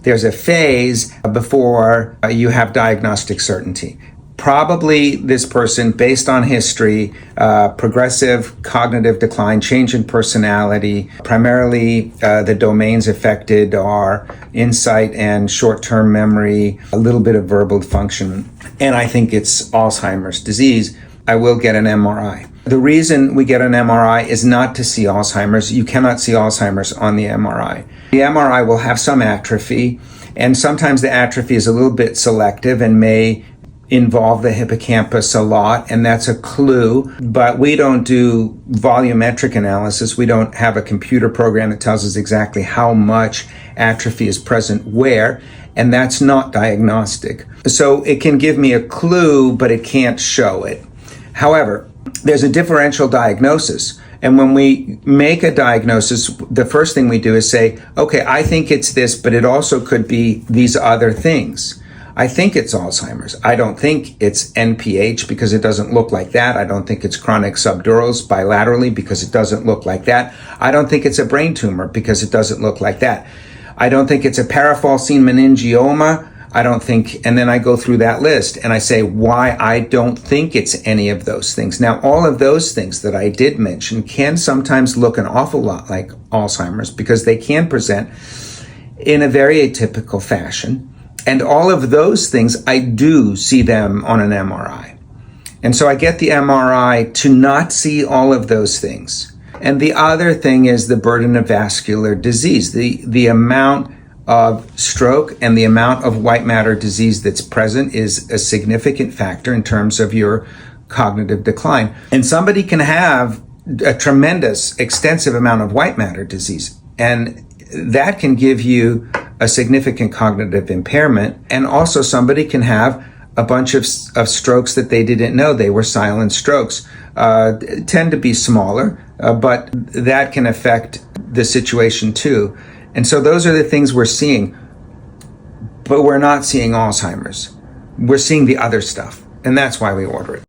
there's a phase before you have diagnostic certainty. Probably this person, based on history, progressive cognitive decline, change in personality, primarily the domains affected are insight and short-term memory, a little bit of verbal function, and I think it's Alzheimer's disease. I will get an MRI. The reason we get an MRI is not to see Alzheimer's. You cannot see Alzheimer's on the MRI. The MRI will have some atrophy, and sometimes the atrophy is a little bit selective and may involve the hippocampus a lot, and that's a clue. But we don't do volumetric analysis. We don't have a computer program that tells us exactly how much atrophy is present where, and that's not diagnostic. So it can give me a clue, but it can't show it. However, there's a differential diagnosis. And when we make a diagnosis, the first thing we do is say, okay, I think it's this, but it also could be these other things. I think it's Alzheimer's. I don't think it's NPH because it doesn't look like that. I don't think it's chronic subdurals bilaterally because it doesn't look like that. I don't think it's a brain tumor because it doesn't look like that. I don't think it's a parafalcine meningioma. I don't think, and then I go through that list and I say why I don't think it's any of those things. Now, all of those things that I did mention can sometimes look an awful lot like Alzheimer's because they can present in a very atypical fashion. And all of those things, I do see them on an MRI. And so I get the MRI to not see all of those things. And the other thing is the burden of vascular disease, the amount of stroke and the amount of white matter disease that's present is a significant factor in terms of your cognitive decline. And somebody can have a tremendous, extensive amount of white matter disease, and that can give you a significant cognitive impairment. And also somebody can have a bunch of strokes that they didn't know they were silent strokes. Tend to be smaller, but that can affect the situation too. And so those are the things we're seeing, but we're not seeing Alzheimer's. We're seeing the other stuff, and that's why we order it.